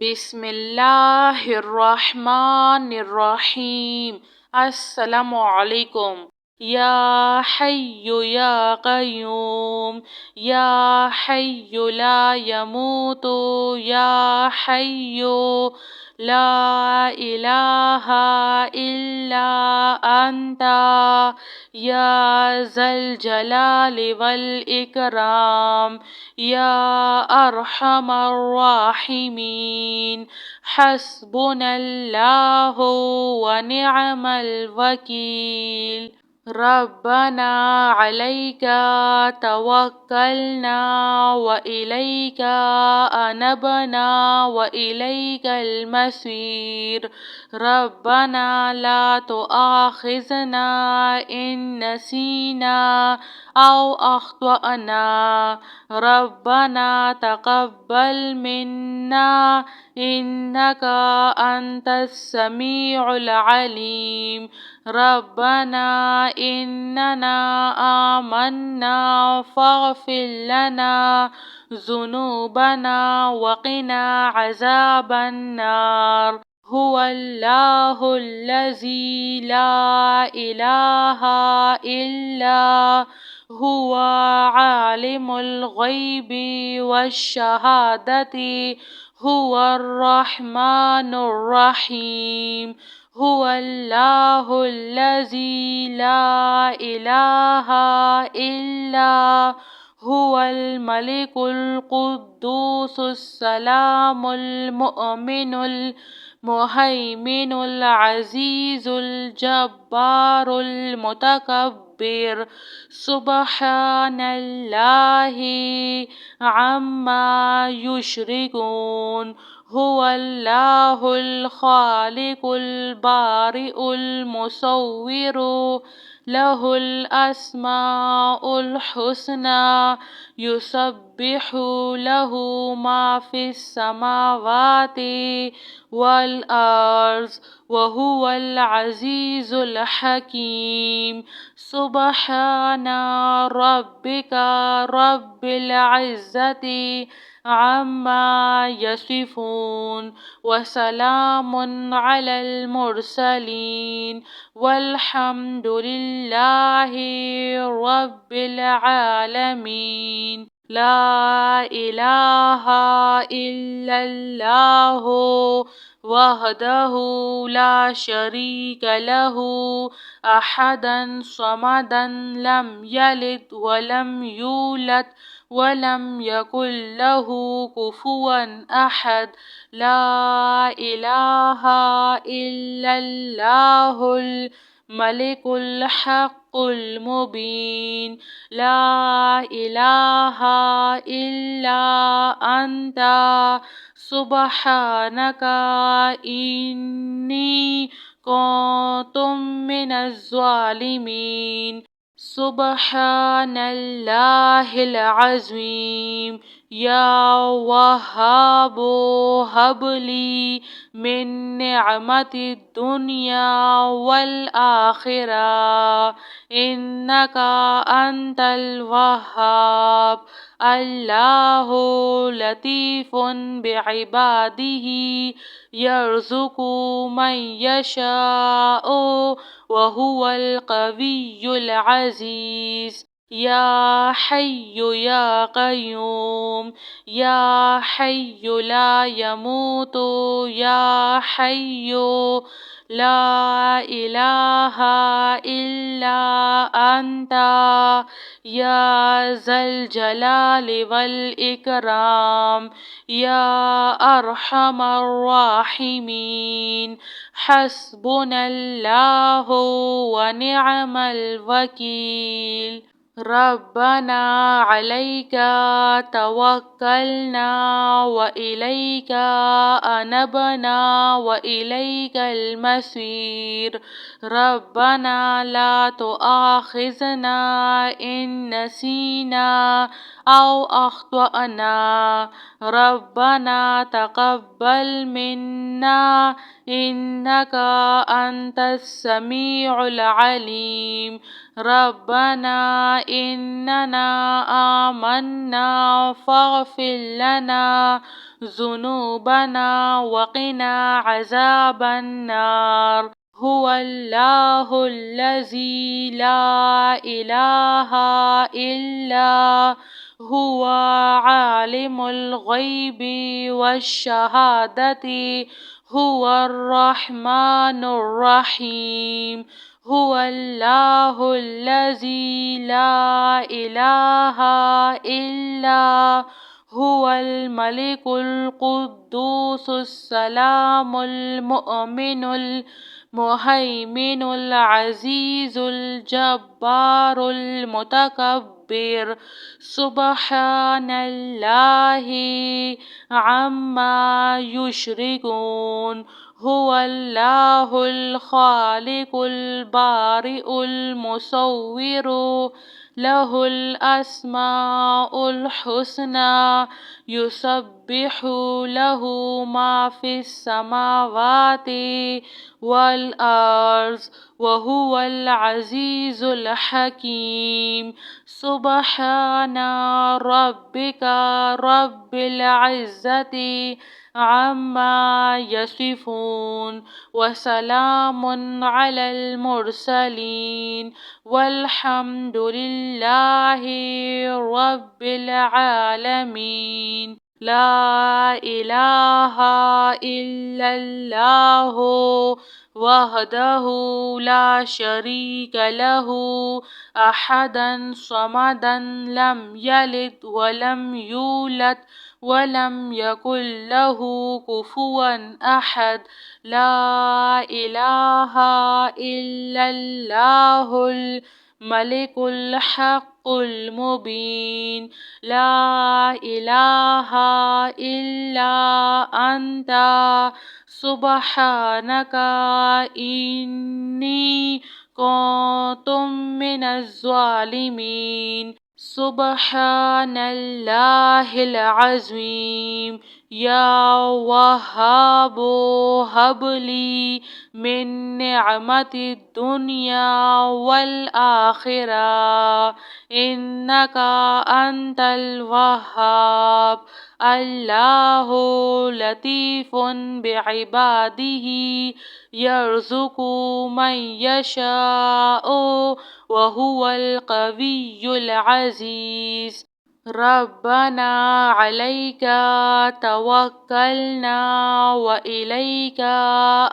बिस्मिल्लाहिर्रहमानिर्रहीम। अस्सलामु अलैकुम। या हय्यु या क़य्यूम, या हय्यु ला यमूतु, या हय्यु ला इलाहा इल्ला अंता, या ज़ल जलालि वल इकराम, या अरहमर राहिमीन। हस्बुनल्लाहु व निअमल वकील। रब्बना अलैका तवक्कलना व इलैका अनबना व इलैकल मसीर। रब्बना ला तुआखिज़ना इन नसीना औ अख्तअना। रब्बना तक़ब्बल मिन्ना इन्नका अंतस समीउल अलीम। रब्बना इन्नना आमन्ना फ़ग़फ़िर लना ज़ुनूबना वक़िना अज़ाबन नार। हुवल्लाहुल्लज़ी ला इलाहा इल्ला हुवा आलिमुल ग़ैबि वश्शहादति हुवर रहमानुर रहीम। हुवल्लाहुल्लज़ी ला इलाहा इल्ला हुवल मलिकुल कुद्दूसुस सलामुल मुअमिनुल मुहैमिनुल अज़ीज़ुल जब्बारुल मुतकब्बिर। सुब्हानल्लाहि अम्मा युश्रिकून। हुवल्लाहुल खालिकुल बारिउल मुसव्विरु लहुल अस्माउल हुस्ना। युसब्बिहु लहु मा फिस समावाति वल अर्ज़ व हुवल अज़ीज़ुल हकीम। सुब्हाना रब्बिका रब्बिल इज़्ज़ति अम्मा यसिफून व सलामुन अलल मुरसलीन वल्हम्दुलिल्लाहि रब्बिल आलमीन। ला इलाहा इल्लल्लाहु वहदहु ला शरीक लहु अहदन समदन लम यलिद वलम यूलद वलम यकुल लहु कुफुवन अहद। ला इलाहा इल्लल्लाहुल मलिकुल हक़्क़ुल मुबीन। ला इलाहा इल्ला अंता सुब्हानका इन्नी कुन्तु मिनज़ ज़ालिमीन। सुब्हानल्लाहिल अज़ीम। या वहाबु हबली मिन निअमतिद दुनिया वल आखिरा इन्नका अंतल वहाब। अल्लाहु लतीफ़ुन बिइबादिही यर्ज़ुक़ु मन यशाअु व हुवल क़वियुल अज़ीज़। या हय्यु या क़य्यूम, या हय्यु ला यमूतु, या हय्यु ला इलाहा इल्ला अंता, या ज़ल जलालि वल इकराम, या अरहमर राहिमीन। हस्बुनल्लाहु व निअमल वकील। रब्बना अलैका तवक्कलना व इलैका अनबना व इलैकल मसीर। रब्बना ला तुआखिज़ना इन नसीना أو أخطأنا ربنا تقبل منا إنك أنت السميع العليم ربنا إننا آمنا فاغفر لنا ذنوبنا وقنا عذاب النار هو الله الذي لا إله إلا هو عالم الغيب والشهادة هو الرحمن الرحيم هو الله الذي لا إله إلا هو الملك القدوس السلام المؤمن المهيمن العزيز الجبار المتكبر سبحان الله عما يشركون هو الله الخالق البارئ المصور له الأسماء الحسنى يسبح له ما في السماوات والأرض وهو العزيز الحكيم سبحان ربك رب العزة عما يصفون وسلام على المرسلين والحمد لله رب العالمين لا إله إلا الله وحده لا شريك له أحدا صمدا لم يلد ولم يولد ولم يكن له كفوا أحد لا إله إلا الله الملك الحق المبين لا إله إلا أنت سبحانك إني كنت من الظالمين سبحان الله العظيم يا وهاب هب لي من نعمة الدنيا والآخرة إنك أنت الوهاب الله لطيف بعباده يرزق من يشاء وهو القوي العزيز ربنا عليك توكلنا وإليك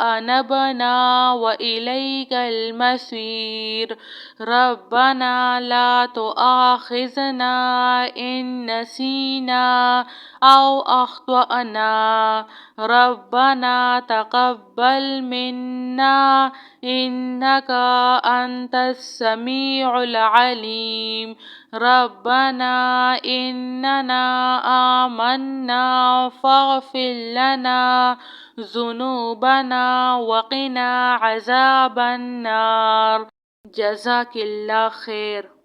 أنبنا وإليك المصير ربنا لا تؤاخذنا إن نسينا أو أخطأنا ربنا تقبل منا إنك أنت السميع العليم ربنا إننا آمنا فاغفر لنا ذنوبنا وقنا عذاب النار جزاك الله خير.